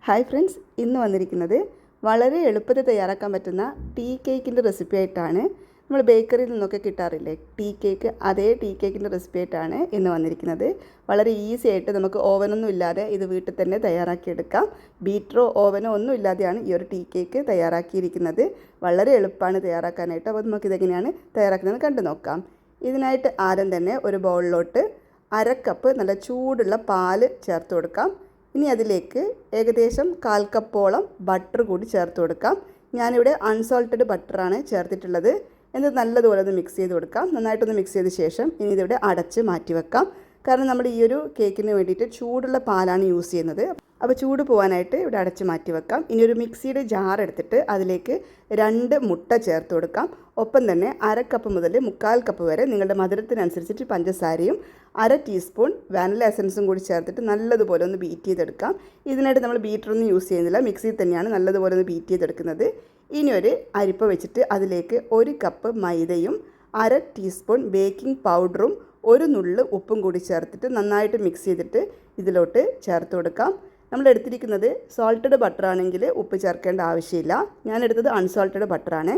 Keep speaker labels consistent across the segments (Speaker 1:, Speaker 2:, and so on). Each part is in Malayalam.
Speaker 1: ഹായ് ഫ്രണ്ട്സ്, ഇന്ന് വന്നിരിക്കുന്നത് വളരെ എളുപ്പത്തിൽ തയ്യാറാക്കാൻ പറ്റുന്ന ടീ കേക്കിൻ്റെ റെസിപ്പി ആയിട്ടാണ്. നമ്മൾ ബേക്കറിയിൽ നിന്നൊക്കെ കിട്ടാറില്ലേ ടീ കേക്ക്, അതേ ടീ കേക്കിൻ്റെ റെസിപ്പി ആയിട്ടാണ് ഇന്ന് വന്നിരിക്കുന്നത്. വളരെ ഈസി ആയിട്ട് നമുക്ക് ഓവനൊന്നും ഇല്ലാതെ ഇത് വീട്ടിൽ തന്നെ തയ്യാറാക്കിയെടുക്കാം. ബീറ്ററോ ഓവനോ ഒന്നും ഇല്ലാതെയാണ് ഈ ഒരു ടീ കേക്ക് തയ്യാറാക്കിയിരിക്കുന്നത്. വളരെ എളുപ്പമാണ് തയ്യാറാക്കാനായിട്ട്. അപ്പോൾ നമുക്കിതെങ്ങനെയാണ് തയ്യാറാക്കുന്നതെന്ന് കണ്ടു നോക്കാം. ഇതിനായിട്ട് ആദ്യം തന്നെ ഒരു ബൗളിലോട്ട് 1/2 കപ്പ് നല്ല ചൂടുള്ള പാല് ചേർത്ത് കൊടുക്കാം. ഇനി അതിലേക്ക് ഏകദേശം 1/4 കപ്പോളം ബട്ടർ കൂടി ചേർത്ത് കൊടുക്കാം. ഞാനിവിടെ അൺസോൾട്ടഡ് ബട്ടറാണ് ചേർത്തിട്ടുള്ളത്. എന്നിട്ട് നല്ലതുപോലെ ഒന്ന് മിക്സ് ചെയ്ത് കൊടുക്കാം. നന്നായിട്ടൊന്ന് മിക്സ് ചെയ്ത ശേഷം ഇനി ഇതിവിടെ അടച്ച് മാറ്റി വെക്കാം. കാരണം നമ്മൾ ഈ ഒരു കേക്കിന് വേണ്ടിയിട്ട് ചൂടുള്ള പാലാണ് യൂസ് ചെയ്യുന്നത്. അപ്പോൾ ചൂട് പോകാനായിട്ട് ഇവിടെ അടച്ച് മാറ്റി വെക്കാം. ഇനി ഒരു മിക്സിയുടെ ജാർ എടുത്തിട്ട് അതിലേക്ക് 2 മുട്ട ചേർത്ത് കൊടുക്കാം. ഒപ്പം തന്നെ 1/2 കപ്പ് മുതൽ 1/4 കപ്പ് വരെ നിങ്ങളുടെ മധുരത്തിനനുസരിച്ചിട്ട് പഞ്ചസാരയും 1/2 ടീസ്പൂൺ വാനില എസൻസും കൂടി ചേർത്തിട്ട് നല്ലതുപോലെ ഒന്ന് ബീറ്റ് ചെയ്തെടുക്കാം. ഇതിനായിട്ട് നമ്മൾ ബീറ്ററൊന്നും യൂസ് ചെയ്യുന്നില്ല, മിക്സിയിൽ തന്നെയാണ് നല്ലതുപോലെ ഒന്ന് ബീറ്റ് ചെയ്തെടുക്കുന്നത്. ഇനി ഒരു അരിപ്പ വെച്ചിട്ട് അതിലേക്ക് 1 കപ്പ് മൈദയും 1/2 ടീസ്പൂൺ ബേക്കിംഗ് പൗഡറും 1 നുള്ള് ഉപ്പും കൂടി ചേർത്തിട്ട് നന്നായിട്ട് മിക്സ് ചെയ്തിട്ട് ഇതിലോട്ട് ചേർത്ത് കൊടുക്കാം. നമ്മൾ എടുത്തിരിക്കുന്നത് സോൾട്ടഡ് ബട്ടർ ആണെങ്കിൽ ഉപ്പ് ചേർക്കേണ്ട ആവശ്യമില്ല. ഞാൻ എടുത്തത് അൺസോൾട്ടഡ് ബട്ടറാണ്.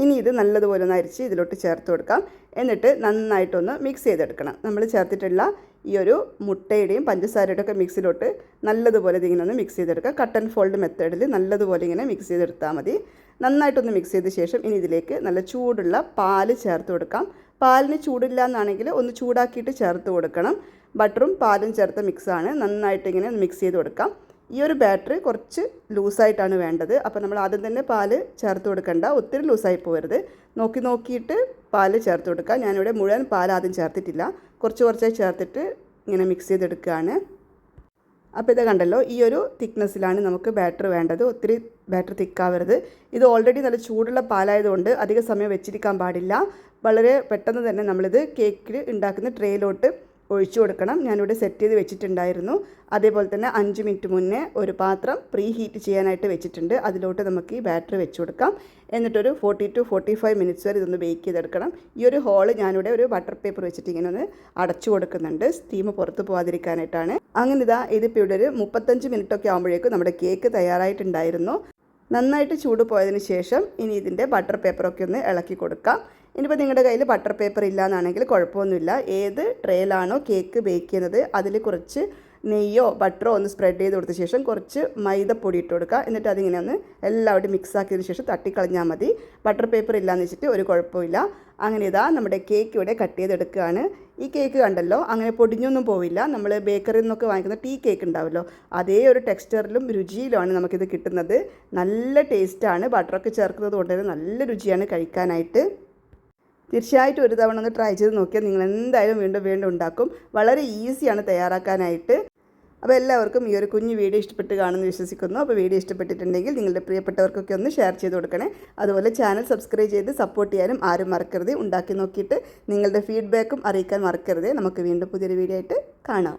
Speaker 1: ഇനി ഇത് നല്ലതുപോലെ ഒന്ന് അരിച്ച് ഇതിലോട്ട് ചേർത്ത് കൊടുക്കാം. എന്നിട്ട് നന്നായിട്ടൊന്ന് മിക്സ് ചെയ്തെടുക്കണം. നമ്മൾ ചേർത്തിട്ടുള്ള ഈ ഒരു മുട്ടയുടെയും പഞ്ചസാരയുടെ ഒക്കെ മിക്സിലോട്ട് നല്ലതുപോലെ ഇതിങ്ങനെ ഒന്ന് മിക്സ് ചെയ്തെടുക്കുക. കട്ട് ആൻഡ് ഫോൾഡ് മെത്തേഡിൽ നല്ലതുപോലെ ഇങ്ങനെ മിക്സ് ചെയ്തെടുത്താൽ മതി. നന്നായിട്ടൊന്ന് മിക്സ് ചെയ്ത ശേഷം ഇനി ഇതിലേക്ക് നല്ല ചൂടുള്ള പാല് ചേർത്ത് കൊടുക്കാം. പാലിന് ചൂടില്ല എന്നാണെങ്കിൽ ഒന്ന് ചൂടാക്കിയിട്ട് ചേർത്ത് കൊടുക്കണം. ബട്ടറും പാലും ചേർത്ത മിക്സാണ്. നന്നായിട്ട് ഇങ്ങനെ മിക്സ് ചെയ്ത് കൊടുക്കാം. ഈ ഒരു ബാറ്ററി കുറച്ച് ലൂസായിട്ടാണ് വേണ്ടത്. അപ്പോൾ നമ്മൾ ആദ്യം തന്നെ പാല് ചേർത്ത് കൊടുക്കണ്ട, ഒത്തിരി ലൂസായി പോകരുത്. നോക്കിയിട്ട് പാല് ചേർത്ത് കൊടുക്കുക. ഞാനിവിടെ മുഴുവൻ പാൽ ആദ്യം ചേർത്തിട്ടില്ല, കുറച്ചായി ചേർത്തിട്ട് ഇങ്ങനെ മിക്സ് ചെയ്തെടുക്കുകയാണ്. അപ്പോൾ ഇത് കണ്ടല്ലോ, ഈ ഒരു തിക്നെസ്സിലാണ് നമുക്ക് ബാറ്റർ വേണ്ടത്. ഒത്തിരി ബാറ്റർ തിക്കാവരുത്. ഇത് ഓൾറെഡി നല്ല ചൂടുള്ള പാലായതുകൊണ്ട് അധിക സമയം വെച്ചിരിക്കാൻ പാടില്ല. വളരെ പെട്ടെന്ന് തന്നെ നമ്മളിത് കേക്കിൽ ഉണ്ടാക്കുന്ന ട്രേയിലോട്ട് ഒഴിച്ചു കൊടുക്കണം. ഞാനിവിടെ സെറ്റ് ചെയ്ത് വെച്ചിട്ടുണ്ടായിരുന്നു. അതേപോലെ തന്നെ 5 മിനിറ്റ് മുന്നേ ഒരു പാത്രം പ്രീ ഹീറ്റ് ചെയ്യാനായിട്ട് വെച്ചിട്ടുണ്ട്. അതിലോട്ട് നമുക്ക് ഈ ബാറ്ററി വെച്ച് കൊടുക്കാം. എന്നിട്ടൊരു 40 to 45 മിനിറ്റ്സ് വരെ ഇതൊന്ന് ബേക്ക് ചെയ്തെടുക്കണം. ഈ ഒരു ഹോള് ഞാനിവിടെ ഒരു ബട്ടർ പേപ്പർ വെച്ചിട്ട് ഇങ്ങനെ ഒന്ന് അടച്ചു കൊടുക്കുന്നുണ്ട്, സ്റ്റീം പുറത്ത് പോകാതിരിക്കാനായിട്ടാണ്. അങ്ങനെ ഇതിപ്പോൾ ഇവിടെ ഒരു 35 മിനിറ്റൊക്കെ ആകുമ്പോഴേക്കും നമ്മുടെ കേക്ക് തയ്യാറായിട്ടുണ്ടായിരുന്നു. നന്നായിട്ട് ചൂട് പോയതിന് ശേഷം ഇനി ഇതിൻ്റെ ബട്ടർ പേപ്പറൊക്കെ ഒന്ന് ഇളക്കി കൊടുക്കാം. ഇനിയിപ്പോൾ നിങ്ങളുടെ കയ്യിൽ ബട്ടർ പേപ്പർ ഇല്ല എന്നാണെങ്കിൽ കുഴപ്പമൊന്നുമില്ല. ഏത് ട്രേയിലാണോ കേക്ക് ബേക്ക് ചെയ്യുന്നത് അതിൽ കുറച്ച് നെയ്യോ ബട്ടറോ ഒന്ന് സ്പ്രെഡ് ചെയ്ത് കൊടുത്ത ശേഷം കുറച്ച് മൈദപ്പൊടി ഇട്ട് കൊടുക്കുക. എന്നിട്ട് അതിങ്ങനെ ഒന്ന് എല്ലാവരും മിക്സ് ആക്കിയതിന് ശേഷം തട്ടിക്കളഞ്ഞാൽ മതി. ബട്ടർ പേപ്പർ ഇല്ലയെന്ന് വെച്ചിട്ട് ഒരു കുഴപ്പമില്ല. അങ്ങനെ ഇതാ നമ്മുടെ കേക്ക് ഇവിടെ കട്ട് ചെയ്തെടുക്കുകയാണ്. ഈ കേക്ക് കണ്ടല്ലോ, അങ്ങനെ പൊടിഞ്ഞൊന്നും പോവില്ല. നമ്മൾ ബേക്കറിയിൽ നിന്നൊക്കെ വാങ്ങിക്കുന്ന ടീ കേക്ക് ഉണ്ടാവുമല്ലോ, അതേ ഒരു ടെക്സ്ചറിലും രുചിയിലുമാണ് നമുക്കിത് കിട്ടുന്നത്. നല്ല ടേസ്റ്റാണ്. ബട്ടറൊക്കെ ചേർക്കുന്നത് കൊണ്ട് തന്നെ നല്ല രുചിയാണ് കഴിക്കാനായിട്ട്. തീർച്ചയായിട്ടും ഒരു തവണ ഒന്ന് ട്രൈ ചെയ്ത് നോക്കിയാൽ നിങ്ങൾ എന്തായാലും വീണ്ടും ഉണ്ടാക്കും. വളരെ ഈസിയാണ് തയ്യാറാക്കാനായിട്ട്. അപ്പോൾ എല്ലാവർക്കും ഈ ഒരു കുഞ്ഞു വീഡിയോ ഇഷ്ടപ്പെട്ട് കാണുമെന്ന് വിശ്വസിക്കുന്നു. അപ്പോൾ വീഡിയോ ഇഷ്ടപ്പെട്ടിട്ടുണ്ടെങ്കിൽ നിങ്ങളുടെ പ്രിയപ്പെട്ടവർക്കൊക്കെ ഒന്ന് ഷെയർ ചെയ്ത് കൊടുക്കണേ. അതുപോലെ ചാനൽ സബ്സ്ക്രൈബ് ചെയ്ത് സപ്പോർട്ട് ചെയ്യാനും ആരും മറക്കരുത്. ഉണ്ടാക്കി നോക്കിയിട്ട് നിങ്ങളുടെ ഫീഡ്ബാക്കും അറിയിക്കാൻ മറക്കരുത്. നമുക്ക് വീണ്ടും പുതിയൊരു വീഡിയോ ആയിട്ട് കാണാം.